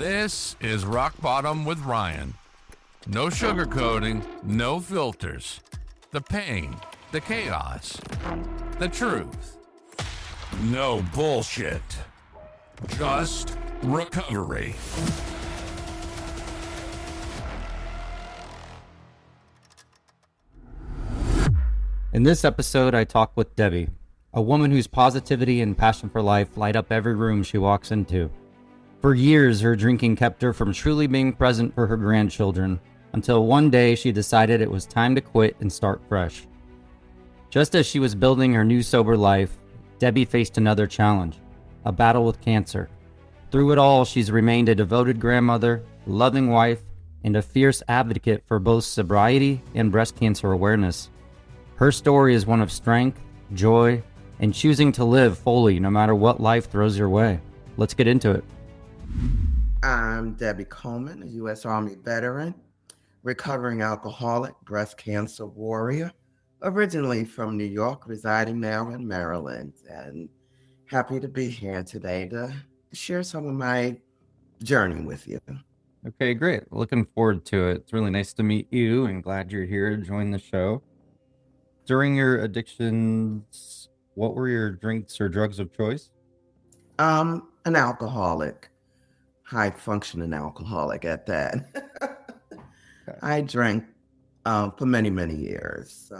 This is Rock Bottom with Ryan. No sugarcoating, no filters. The pain, the chaos, the truth. No bullshit. Just recovery. In this episode, I talk with Debbie, a woman whose positivity and passion for life light up every room she walks into. For years, her drinking kept her from truly being present for her grandchildren, until one day she decided it was time to quit and start fresh. Just as she was building her new sober life, Debbie faced another challenge, a battle with cancer. Through it all, she's remained a devoted grandmother, loving wife, and a fierce advocate for both sobriety and breast cancer awareness. Her story is one of strength, joy, and choosing to live fully no matter what life throws your way. Let's get into it. I'm Debbie Coleman, a U.S. Army veteran, recovering alcoholic, breast cancer warrior, originally from New York, residing now in Maryland, and happy to be here today to share some of my journey with you. Okay, great. Looking forward to it. It's really nice to meet you and glad you're here to join the show. During your addictions, what were your drinks or drugs of choice? An alcoholic, high functioning alcoholic at that. I drank for many, many years,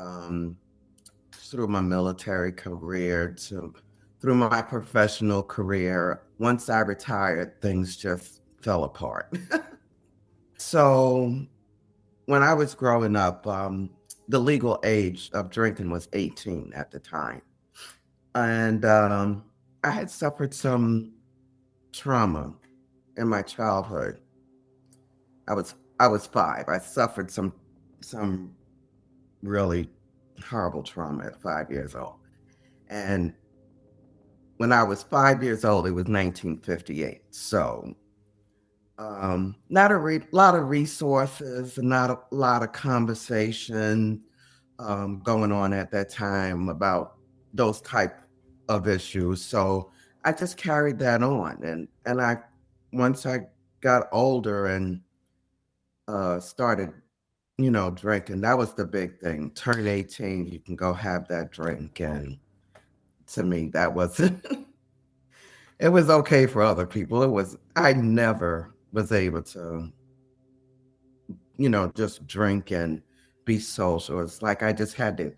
through my military career through my professional career. Once I retired, things just fell apart. So when I was growing up, the legal age of drinking was 18 at the time. And I had suffered some trauma in my childhood. I was 5. I suffered some really horrible trauma at 5 years old. And when I was 5 years old, it was 1958. So not a lot of resources, not a lot of conversation going on at that time about those type of issues. So I just carried that on. And once I got older and started, drinking, that was the big thing. Turn 18, you can go have that drink. And to me, that wasn't, it was okay for other people. I never was able to, just drink and be social. It's like I just had to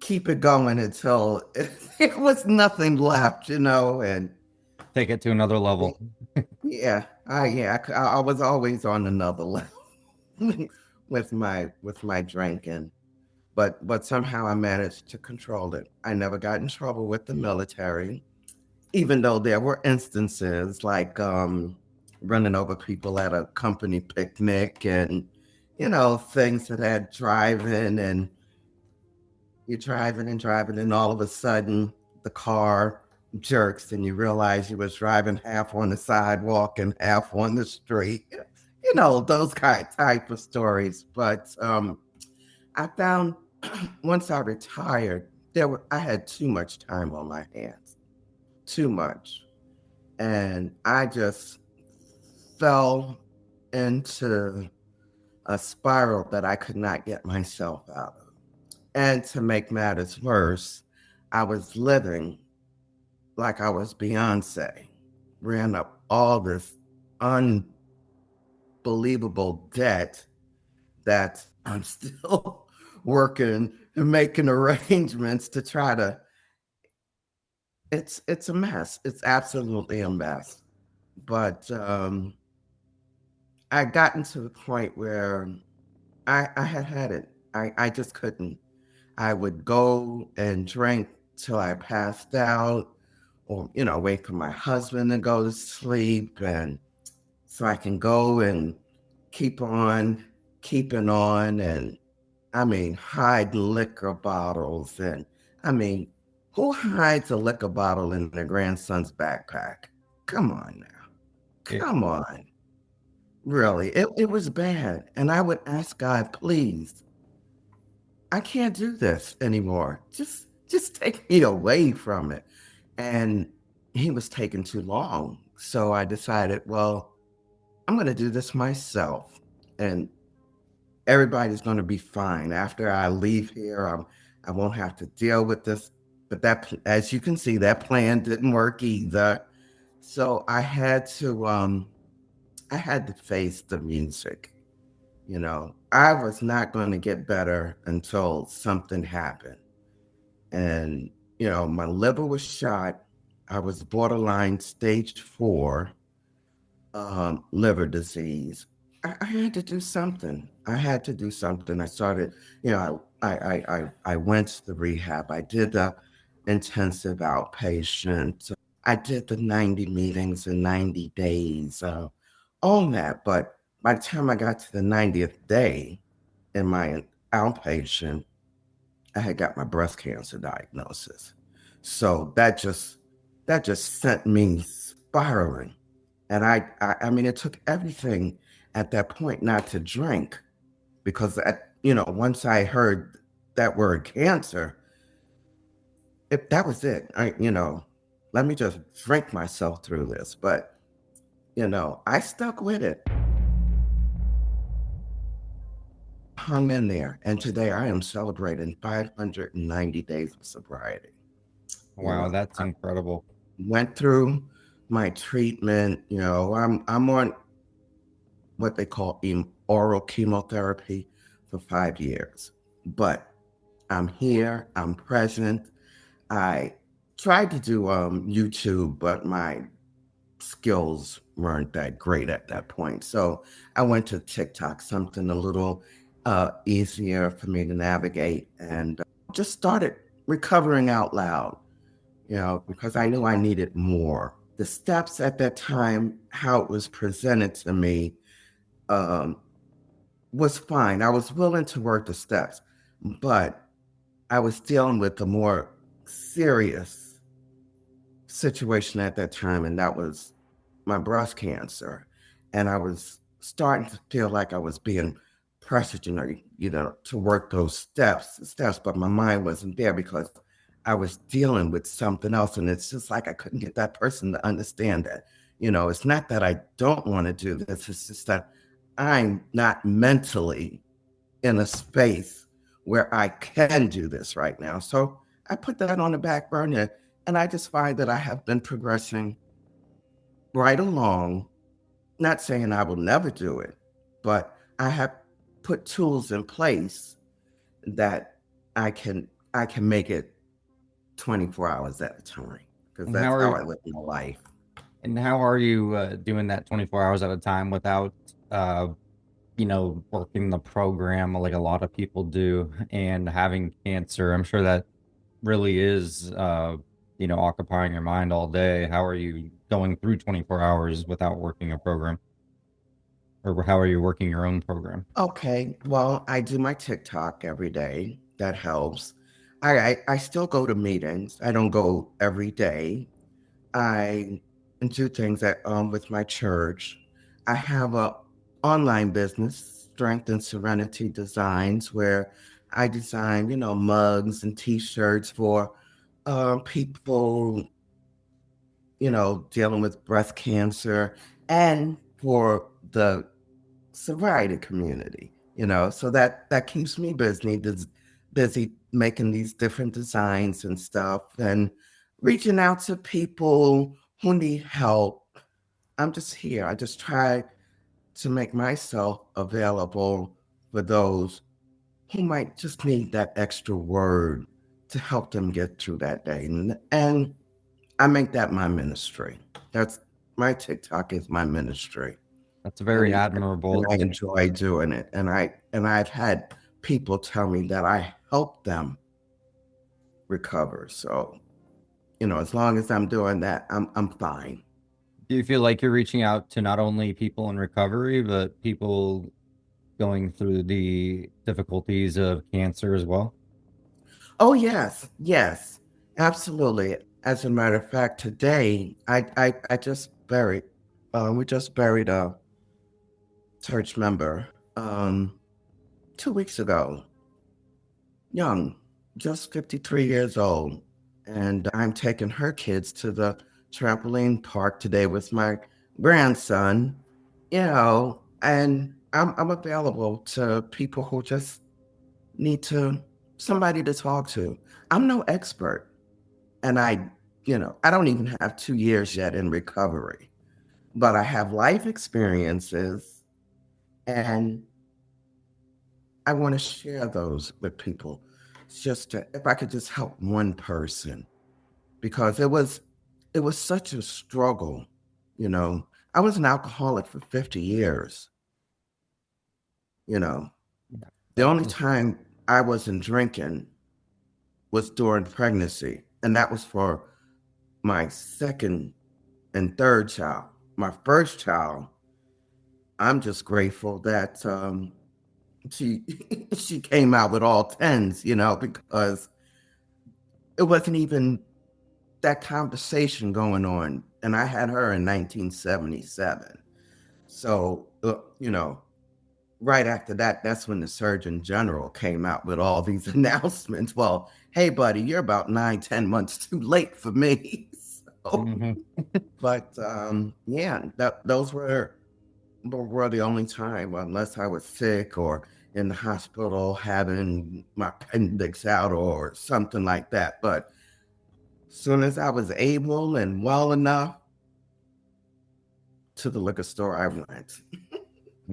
keep it going until it was nothing left, and Take it to another level. I was always on another level with my drinking, but somehow I managed to control it. I never got in trouble with the military, even though there were instances like running over people at a company picnic and things that had driving, and you're driving and all of a sudden the car jerks and you realize you was driving half on the sidewalk and half on the street. Those type of stories. But I found once I retired, I had too much time on my hands, too much. And I just fell into a spiral that I could not get myself out of. And to make matters worse, I was living like I was Beyonce, ran up all this unbelievable debt that I'm still working and making arrangements to try to. It's a mess. It's absolutely a mess. But I gotten to the point where I had it. I just couldn't. I would go and drink till I passed out, or wait for my husband to go to sleep, and so I can go and keep on keeping on. And I mean, hide liquor bottles. And I mean, who hides a liquor bottle in their grandson's backpack? Come on now. Come on. Really, it was bad. And I would ask God, please, I can't do this anymore. Just take me away from it. And he was taking too long. So I decided, well, I'm going to do this myself, and everybody's going to be fine. After I leave here, I won't have to deal with this. But that, as you can see, that plan didn't work either. So I had to face the music. I was not going to get better until something happened. And, my liver was shot. I was borderline stage 4 liver disease. I had to do something. I had to do something. I started, I went to the rehab. I did the intensive outpatient. I did the 90 meetings in 90 days, all that. But by the time I got to the 90th day in my outpatient, I had got my breast cancer diagnosis. So that just sent me spiraling. And I mean, it took everything at that point not to drink, because once I heard that word cancer, that was it. Let me just drink myself through this. But, I stuck with it, hung in there. And today I am celebrating 590 days of sobriety. Wow, that's I incredible. went through my treatment. I'm on what they call oral chemotherapy for 5 years. But I'm here, I'm present. I tried to do YouTube, but my skills weren't that great at that point. So I went to TikTok, something a little easier for me to navigate, and just started recovering out loud, because I knew I needed more. The steps at that time, how it was presented to me, um, was fine. I was willing to work the steps, but I was dealing with a more serious situation at that time, and that was my breast cancer. And I was starting to feel like I was being pressured, to work those steps, but my mind wasn't there because I was dealing with something else. And it's just like I couldn't get that person to understand that, it's not that I don't want to do this, it's just that I'm not mentally in a space where I can do this right now. So I put that on the back burner, and I just find that I have been progressing right along. Not saying I will never do it, but I have put tools in place that I can make it 24 hours at a time, because And how that's are how I live my life. and how are you doing that 24 hours at a time without uh, working the program like a lot of people do and having cancer? I'm sure that really is occupying your mind all day. How are you going through 24 hours without working a program? Or how are you working your own program? Okay, well, I do my TikTok every day. That helps. I still go to meetings. I don't go every day. I do things with my church. I have a online business, Strength and Serenity Designs, where I design, mugs and T-shirts for people, dealing with breast cancer, and for the sobriety community. So that keeps me busy making these different designs and stuff, and reaching out to people who need help. I'm just here. I just try to make myself available for those who might just need that extra word to help them get through that day. And I make that my ministry. That's My TikTok is my ministry. That's very And admirable. I enjoy doing it. And I've had people tell me that I help them recover. So, as long as I'm doing that, I'm fine. Do you feel like you're reaching out to not only people in recovery, but people going through the difficulties of cancer as well? Oh yes, yes, absolutely. As a matter of fact, today I just buried we just buried a church member 2 weeks ago. Young, just 53 years old. And I'm taking her kids to the trampoline park today with my grandson, and I'm available to people who just need to somebody to talk to. I'm no expert, and I don't even have 2 years yet in recovery, but I have life experiences, and I want to share those with people. If I could just help one person, because it was such a struggle, you know. I was an alcoholic for 50 years, you know. The only That's time I wasn't drinking was during pregnancy, and that was for my second and third child. My first child, I'm just grateful that she she came out with all tens, because it wasn't even that conversation going on, and I had her in 1977. So right after that, that's when the Surgeon General came out with all these announcements. Well, hey, buddy, you're about 9, 10 months too late for me. So, Mhm. but yeah, those were the only time, unless I was sick or in the hospital having my appendix out or something like that. But as soon as I was able and well enough, to the liquor store I went.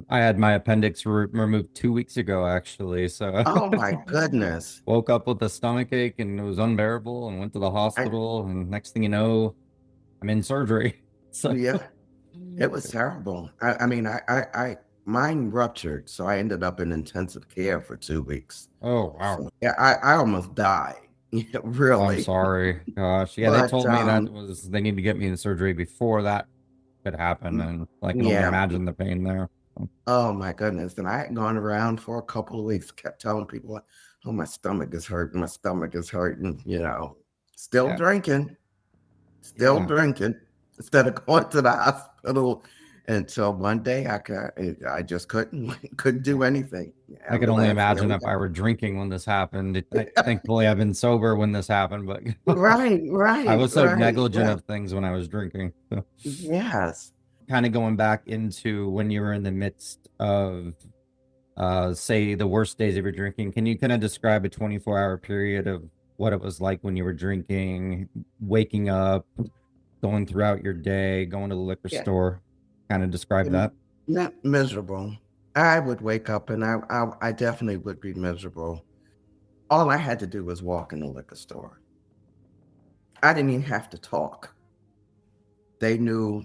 I had my appendix removed 2 weeks ago, actually. So Oh my goodness. woke up with a stomach ache and it was unbearable and went to the I hospital. And next thing you know, I'm in surgery. So, Yeah, it was terrible. I mean, mine ruptured, so I ended up in intensive care for 2 weeks. oh, wow. So yeah, I almost died. Yeah, Oh, I'm really. sorry. Gosh. Yeah, they But told me they need to get me in surgery before that could happen. And I can only yeah, imagine the pain there. oh my goodness. And I had gone around for a couple of weeks, kept telling people, oh, my stomach is hurting, my stomach is hurting, still Yeah. drinking. Still Yeah. drinking instead of going to the hospital until one day I just couldn't Yeah. do anything. The I could only ambulance imagine nearly if got I were drinking when this happened. Thankfully, I've been sober when this happened, but right, I right, was so right, negligent right. of things when I was drinking. So, Yes. kind of going back into when you were in the midst of, say, the worst days of your drinking, can you kind of describe a 24-hour period of what it was like when you were drinking, waking up, going throughout your day, going to the liquor Yeah. store? Kind of describe And that. not miserable. I would wake up and I definitely would be miserable. All I had to do was walk in the liquor store. I didn't even have to talk. They knew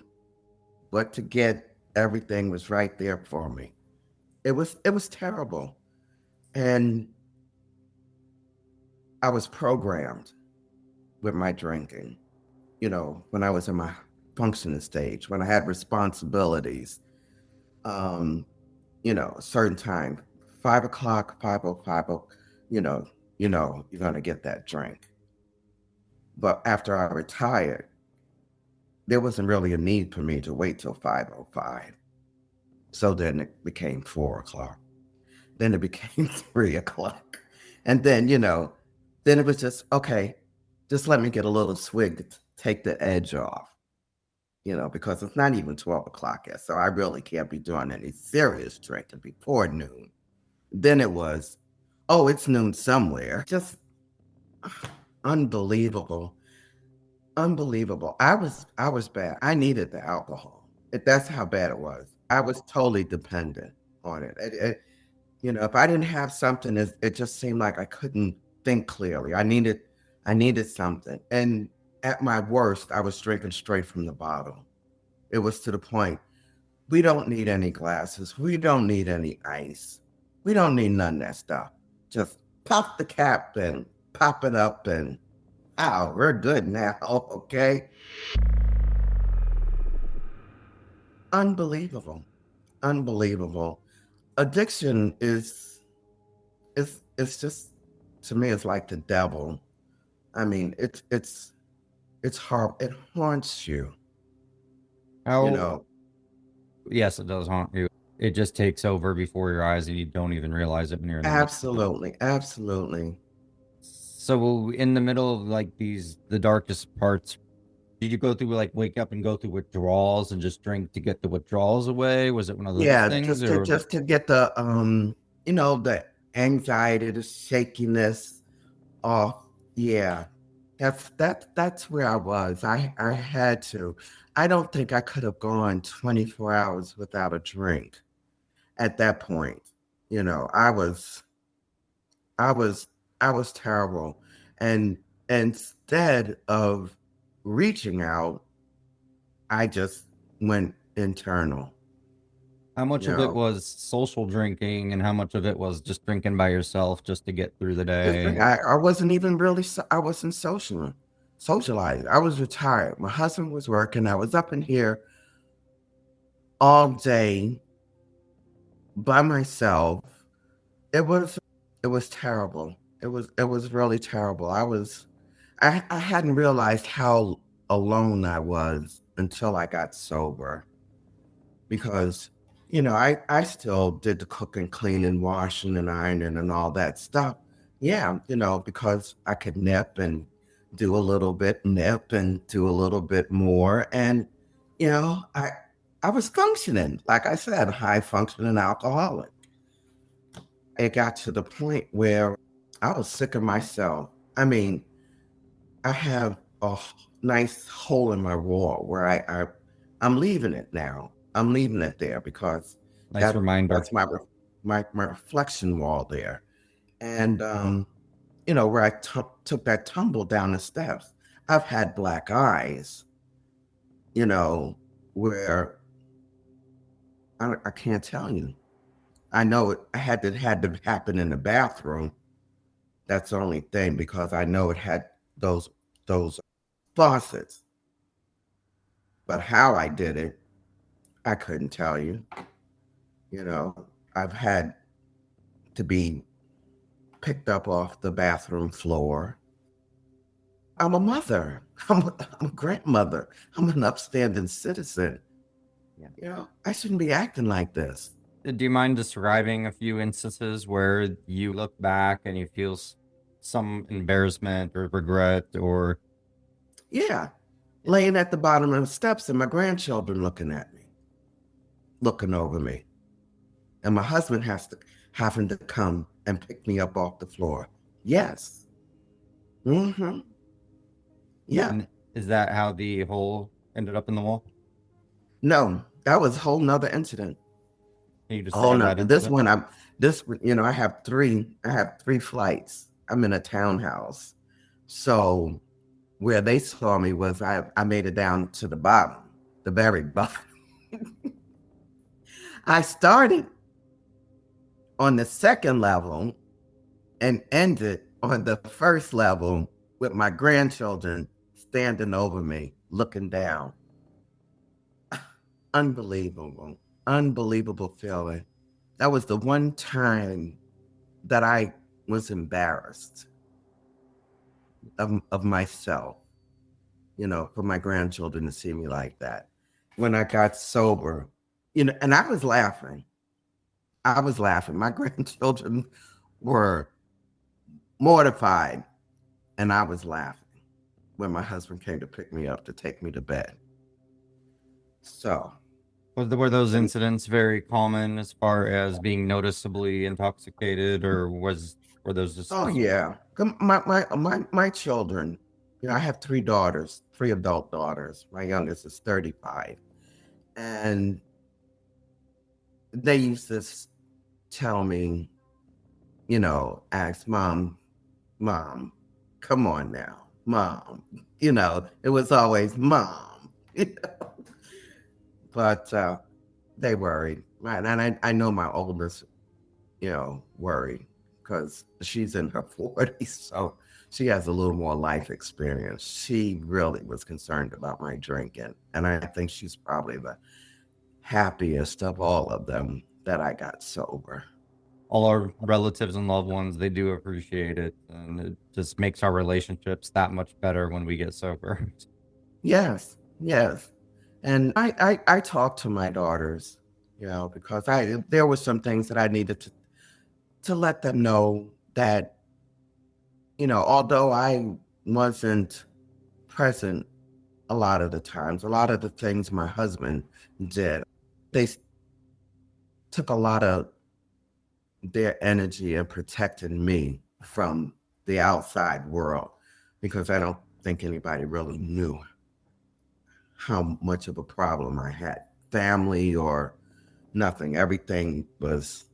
what to get. Everything was right there for me. It was terrible. And I was programmed with my drinking, when I was in my functioning stage, when I had responsibilities, um, a certain time, 5 o'clock, 5:05, you know, you're gonna get that drink. But after I retired, there wasn't really a need for me to wait till 5:05. So then it became 4 o'clock. Then it became 3 o'clock. And then it was just, okay, just let me get a little swig to take the edge off, because it's not even 12 o'clock yet. So I really can't be doing any serious drinking before noon. Then it was, oh, it's noon somewhere. Just unbelievable. Unbelievable. I was bad. I needed the alcohol. That's how bad it was. I was totally dependent on it. If I didn't have something, it just seemed like I couldn't think clearly. I needed something. And at my worst, I was drinking straight from the bottle. It was to the point, we don't need any glasses. We don't need any ice. We don't need none of that stuff. Just pop the cap and pop it up and we're good now. Okay. Unbelievable. Unbelievable. Addiction it's just, to me, it's like the devil. I mean, it's hard. It haunts you. You How, know, yes, it does haunt you. It just takes over before your eyes and you don't even realize it when you're in the midst of it. absolutely, absolutely. So in the middle of like the darkest parts Did you go through like wake up and go through withdrawals and just drink to get the withdrawals away? Was it one of those Yeah, things or just to get the the anxiety, the shakiness off. Yeah. That's where I was. I had to. I don't think I could have gone 24 hours without a drink at that point. You know, I was I was terrible. And instead of reaching out, I just went internal, how much you of it know. was social drinking and how much of it was just drinking by yourself just to get through the Just day? I wasn't even really I wasn't socialized. I was retired. My husband was working. I was up in here all day by myself. It was it was terrible. It was really terrible. I hadn't realized how alone I was until I got sober because I still did the cooking, cleaning, washing and ironing and all that stuff. Yeah, because I could nip and do a little bit, nip and do a little bit more. And, you know, I I was functioning, like I said, high functioning alcoholic. It got to the point where I was sick of myself. I mean, I have nice hole in my wall where I'm leaving it now. I'm leaving it there because Nice reminder. that's my reflection wall there. And where I took that tumble down the steps, I've had black eyes. You know, where I can't tell you. I know it had to happen in the bathroom. That's the only thing because I know it had those those faucets. But how I did it, I couldn't tell you. I've had to be picked up off the bathroom floor. I'm a mother. I'm a grandmother. I'm an upstanding citizen. Yeah. I shouldn't be acting like this. Do you mind describing a few instances where you look back and you feel some embarrassment or regret or Yeah. Laying at the bottom of the steps and my grandchildren looking at me, looking over me. And my husband having to come and pick me up off the floor. Yes. Mm-hmm. Yeah. and is that how the hole ended up in the wall? No, that was a whole nother incident. Can you Oh describe no, that incident? I have three flights. I'm in a townhouse. So where they saw me was I made it down to the bottom, the very bottom. I started on the second level and ended on the first level with my grandchildren standing over me, looking down. Unbelievable, unbelievable feeling. That was the one time that I was embarrassed of myself, for my grandchildren to see me like that. When I got sober, and I was laughing. I was laughing. My grandchildren were mortified, and I was laughing when my husband came to pick me up to take me to bed. So, Were those incidents very common as far as being noticeably intoxicated, or were those just oh yeah, my children. I have three daughters, three adult daughters. My youngest is 35, and they used to tell me, ask mom, come on now, mom. It was always mom. But they worried, right? And I know my oldest, worried because she's in her 40s, so she has a little more life experience. She really was concerned about my drinking, and I think she's probably the happiest of all of them that I got sober. all our relatives and loved ones, they do appreciate it, and it just makes our relationships that much better when we get sober. Yes, yes. And I talked to my daughters, because there were some things that I needed to let them know that, although I wasn't present a lot of the times. A lot of the things my husband did, they took a lot of their energy and protecting me from the outside world because I don't think anybody really knew how much of a problem I had. Family or nothing. Everything was,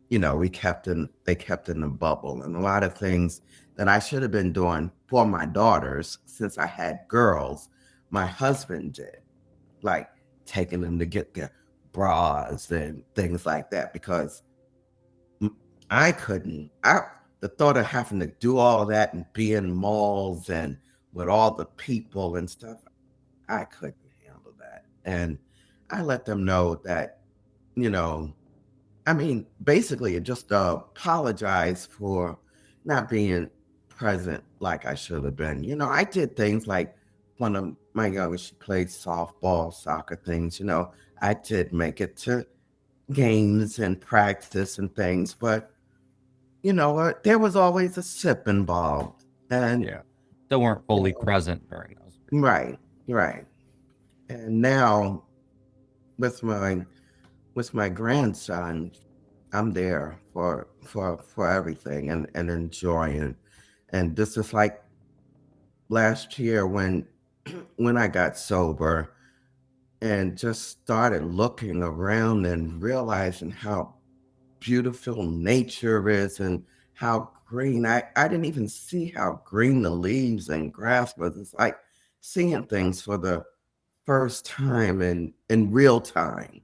they kept in the bubble. And a lot of things that I should have been doing for my daughters since I had girls, my husband did, like taking them to get their bras and things like that because I couldn't. The thought of having to do all that and be in malls and with all the people and stuff, I couldn't handle that. And I let them know that, you know, I mean, basically, just apologize for not being present like I should have been. I did things like one of my youngest, she played softball, soccer things. I did make it to games and practice and things, but you know what? There was always a sip involved. And Yeah. Still weren't you fully know, present during those. right, right. And now with my grandson, I'm there for everything and enjoying. And this is like last year when when I got sober and just started looking around and realizing how beautiful nature is and how green. I didn't even see how green the leaves and grass was. It's like seeing things for the first time in real time.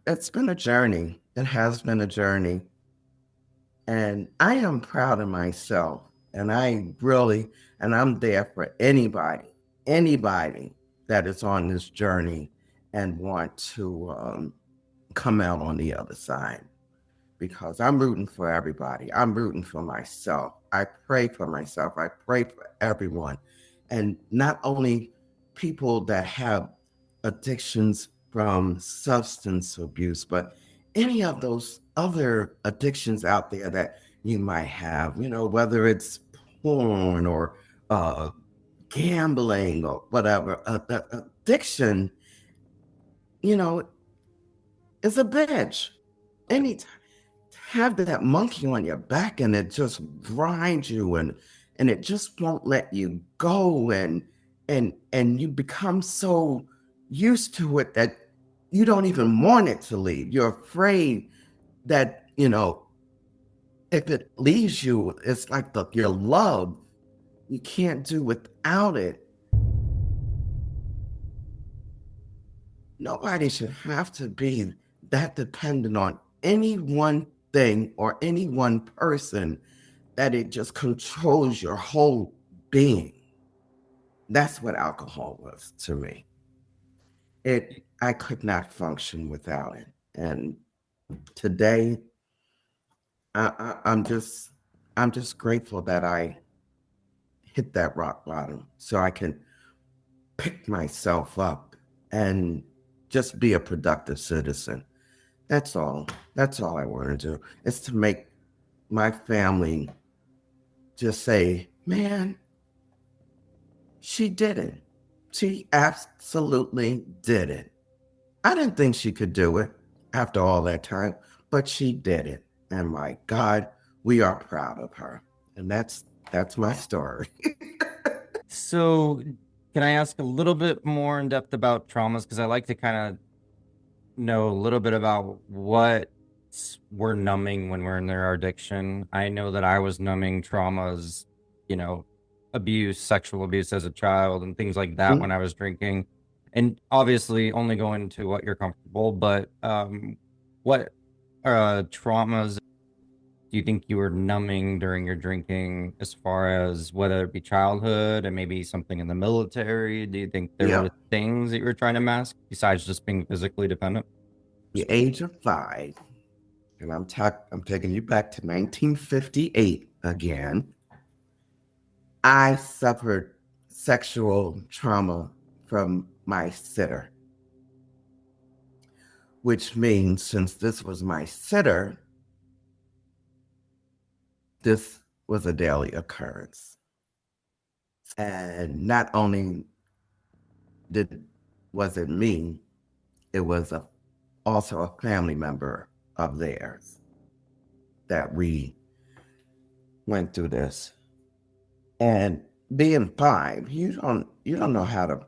It's been a journey. It has been a journey. And I am proud of myself. And I'm there for anybody that is on this journey and want to come out on the other side because I'm rooting for everybody. I'm rooting for myself. I pray for myself. I pray for everyone. And not only people that have addictions from substance abuse, but any of those other addictions out there that you might have, whether it's porn or uh, gambling or whatever. Addiction, you know, is a bitch. Anytime have that monkey on your back and it just grinds you and it just won't let you go and you become so used to it that you don't even want it to leave. You're afraid that if it leaves you, it's like your love. You can't do without it. Nobody should have to be that dependent on any one thing or any one person that it just controls your whole being. That's what alcohol was to me. I could not function without it. And today I'm just grateful that I hit that rock bottom so I can pick myself up and just be a productive citizen. That's all. That's all I want to do. Is to make my family just say, man, she did it. She absolutely did it. I didn't think she could do it after all that time, but she did it. And my God, we are proud of her. And that's my story. So, can I ask a little bit more in depth about traumas? Because I like to kind of know a little bit about what we're numbing when we're in our addiction. I know that I was numbing traumas, you know, abuse, sexual abuse as a child, and things like that when I was drinking. And obviously, only go into what you're comfortable. But what traumas do you think you were numbing during your drinking, as far as whether it be childhood and maybe something in the military? Do you think there Yeah. were things that you were trying to mask besides just being physically dependent? The age of 5, and I'm taking you back to 1958 again. I suffered sexual trauma from my sitter, which means since this was my sitter, this was a daily occurrence. And not only did wasn't me. It was also a family member of theirs that we went through this. And being five, you don't know how to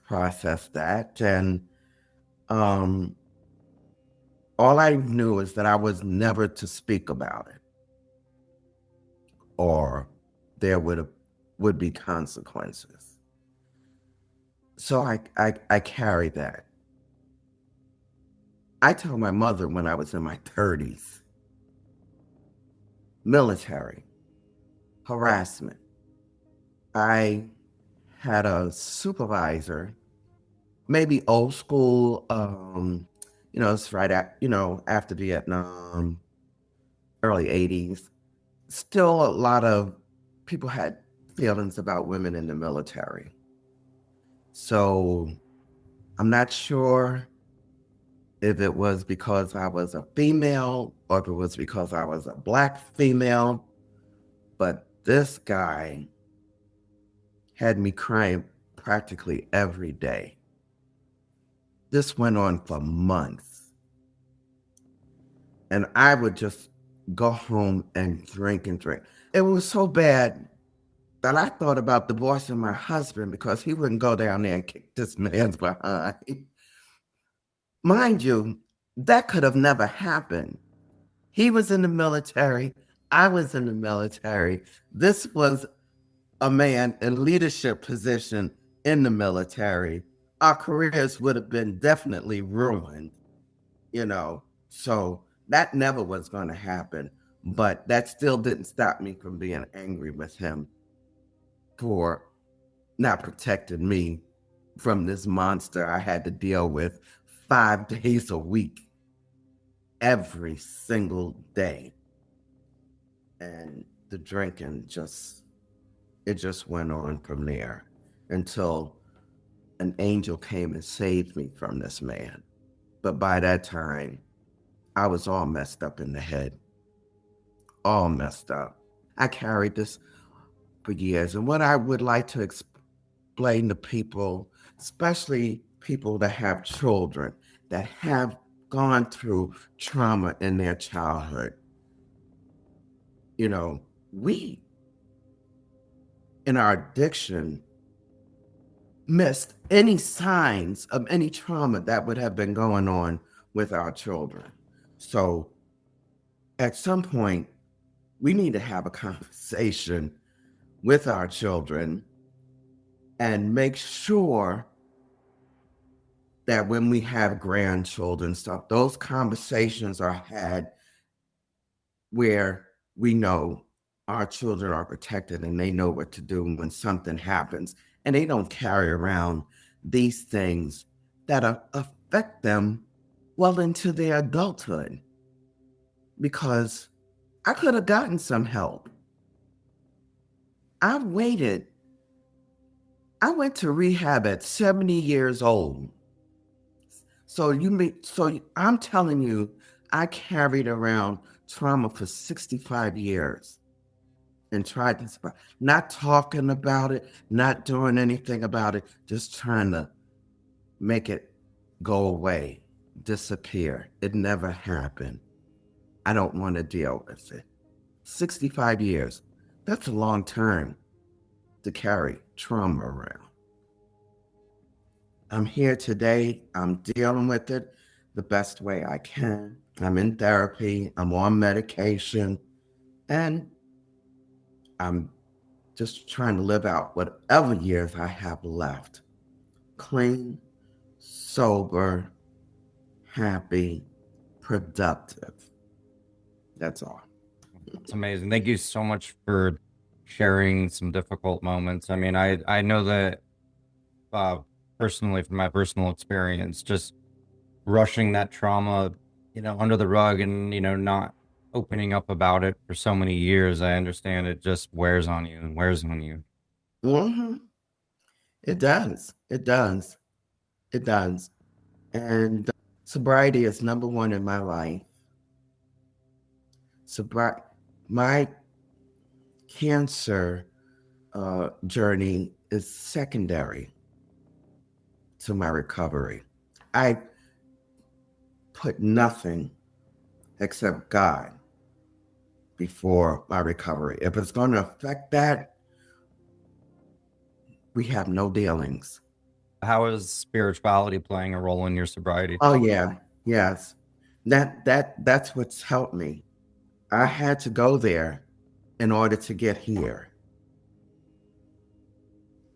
process that. And um, all I knew is that I was never to speak about it, or there would be consequences. So I carried that. I told my mother when I was in my 30s, military, harassment. I had a supervisor, maybe old school, it's right at, after Vietnam, early 80s. Still a lot of people had feelings about women in the military. So I'm not sure if it was because I was a female or if it was because I was a Black female, but this guy had me crying practically every day. This went on for months. And I would just go home and drink and drink. It was so bad that I thought about divorcing my husband because he wouldn't go down there and kick this man's behind. Mind you, that could have never happened. He was in the military. I was in the military. This was a man in leadership position in the military. Our careers would have been definitely ruined, you know. So that never was going to happen. But that still didn't stop me from being angry with him for not protecting me from this monster I had to deal with 5 days a week, every single day. And the drinking just went on from there until an angel came and saved me from this man. But by that time, I was all messed up in the head, all messed up. I carried this for years. And what I would like to explain to people, especially people that have children that have gone through trauma in their childhood, we in our addiction missed any signs of any trauma that would have been going on with our children. So at some point, we need to have a conversation with our children and make sure that when we have grandchildren stuff, those conversations are had where we know our children are protected and they know what to do when something happens, and they don't carry around these things that affect them well into their adulthood. Because I could have gotten some help. I waited. I went to rehab at 70 years old. So I'm telling you, I carried around trauma for 65 years and tried to survive. Not talking about it, not doing anything about it, just trying to make it go away, disappear. It never happened. I don't want to deal with it. 65 years, that's a long time to carry trauma around. I'm here today. I'm dealing with it the best way I can. I'm in therapy. I'm on medication. And I'm just trying to live out whatever years I have left. Clean, sober, happy, productive. That's all. It's amazing. Thank you so much for sharing some difficult moments. I mean, I know that personally, from my personal experience, just rushing that trauma, under the rug and, not opening up about it for so many years, I understand it just wears on you and wears on you. Mm-hmm. It does. It does. It does. And sobriety is number one in my life. My cancer journey is secondary. to my recovery. I put nothing except God before my recovery. If it's going to affect that, we have no dealings. How is spirituality playing a role in your sobriety? Oh yeah, yes. That's what's helped me. I had to go there in order to get here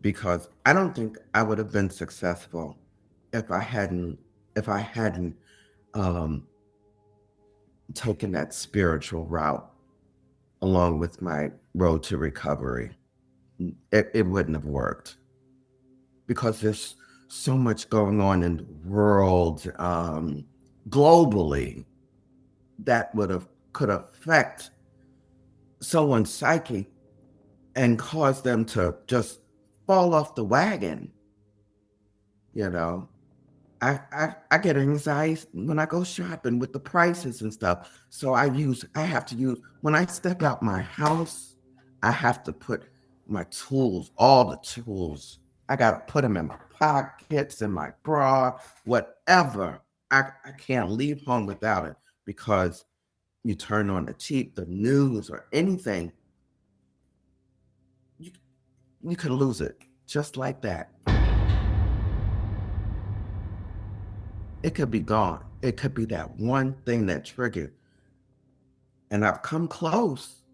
because I don't think I would have been successful if I hadn't um, taken that spiritual route along with my road to recovery. It wouldn't have worked because there's so much going on in the world globally that could affect someone's psyche and cause them to just fall off the wagon. You know, I get anxiety when I go shopping with the prices and stuff. So I have to use, when I step out my house, I have to put my tools, all the tools. I got to put them in my pockets, in my bra, whatever. I can't leave home without it because you turn on the news or anything, you, you can lose it just like that. It could be gone. It could be that one thing that triggered. And I've come close.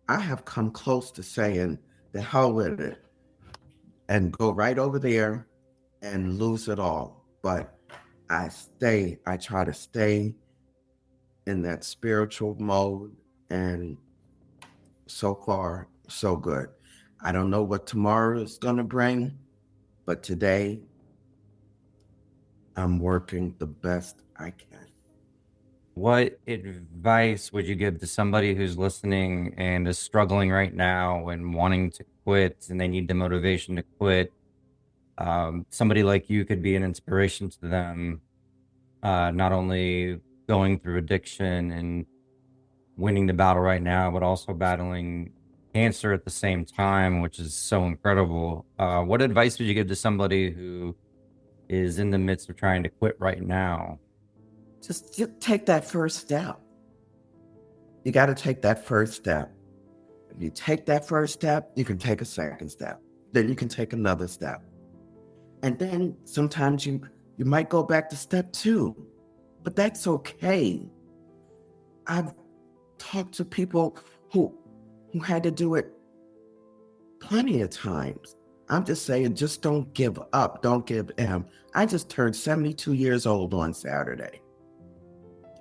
I have come close to saying the hell with it and go right over there and lose it all. But I try to stay in that spiritual mode. And so far, so good. I don't know what tomorrow is going to bring, but today I'm working the best I can. What advice would you give to somebody who's listening and is struggling right now and wanting to quit and they need the motivation to quit? Somebody like you could be an inspiration to them, not only going through addiction and winning the battle right now, but also battling cancer at the same time, which is so incredible. What advice would you give to somebody who is in the midst of trying to quit right now? Just take that first step. You got to take that first step. If you take that first step, you can take a second step. Then you can take another step. And then sometimes you might go back to step two, but that's okay. I've talked to people who had to do it plenty of times. I'm just saying, just don't give up. Don't give in. I just turned 72 years old on Saturday.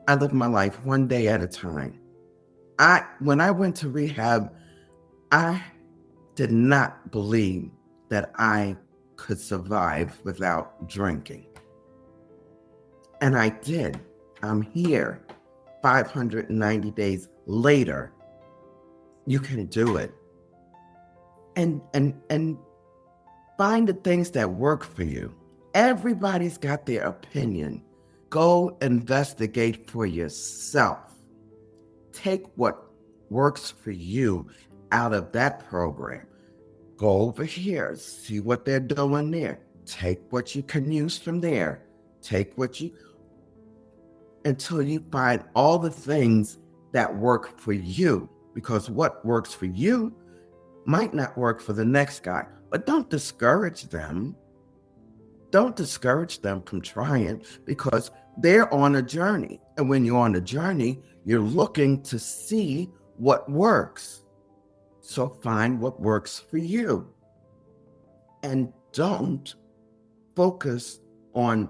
I live my life one day at a time. When I went to rehab, I did not believe that I could survive without drinking. And I did. I'm here 590 days later. You can do it. And find the things that work for you. Everybody's got their opinion. Go investigate for yourself. Take what works for you out of that program. Go over here, see what they're doing there. Take what you can use from there. Take until you find all the things that work for you. Because what works for you might not work for the next guy. But don't discourage them. Don't discourage them from trying because they're on a journey. And when you're on a journey, you're looking to see what works. So find what works for you. And don't focus on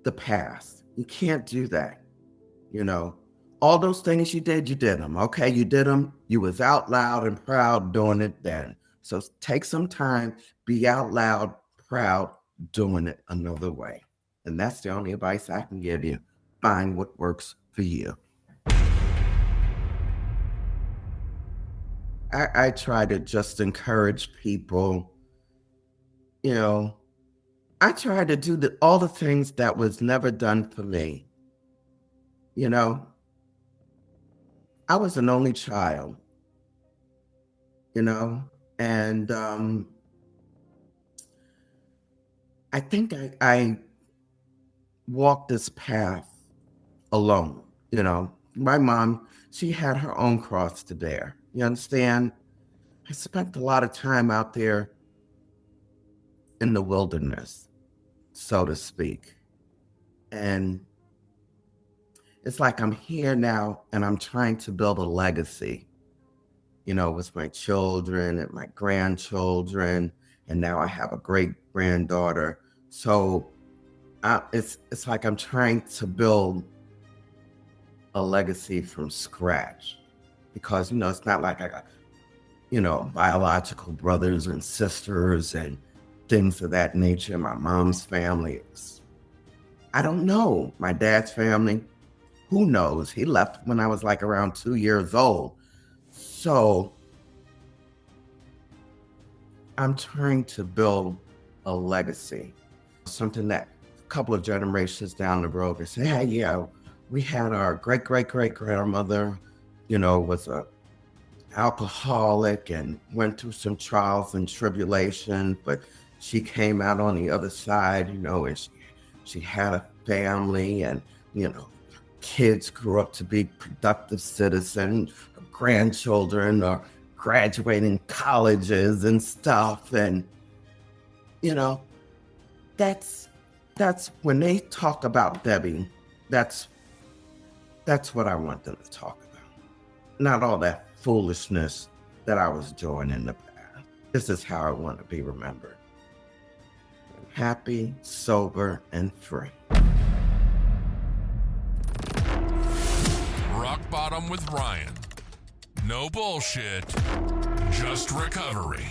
the past. You can't do that. All those things you did them. Okay, you did them. You was out loud and proud doing it then. So take some time, be out loud, proud, doing it another way. And that's the only advice I can give you. Find what works for you. I try to just encourage people, I try to do all the things that was never done for me. I was an only child, and I think I walked this path alone. You know, my mom, she had her own cross to bear. You understand? I spent a lot of time out there in the wilderness, so to speak. And it's like I'm here now and I'm trying to build a legacy, you know, with my children and my grandchildren. And now I have a great granddaughter. So it's like I'm trying to build a legacy from scratch because, you know, it's not like I got, you know, biological brothers and sisters and things of that nature. My mom's family is, I don't know. My dad's family, who knows? He left when I was like around 2 years old. So I'm trying to build a legacy, something that a couple of generations down the road can say, hey, yeah, we had our great, great, great grandmother, you know, was a alcoholic and went through some trials and tribulations, but she came out on the other side, you know, and she had a family and, you know, kids grew up to be productive citizens, grandchildren are graduating colleges and stuff. And, you know, that's when they talk about Debbie, that's what I want them to talk about. Not all that foolishness that I was doing in the past. This is how I want to be remembered. Happy, sober, and free. Rock Bottom with Ryan. No bullshit, just recovery.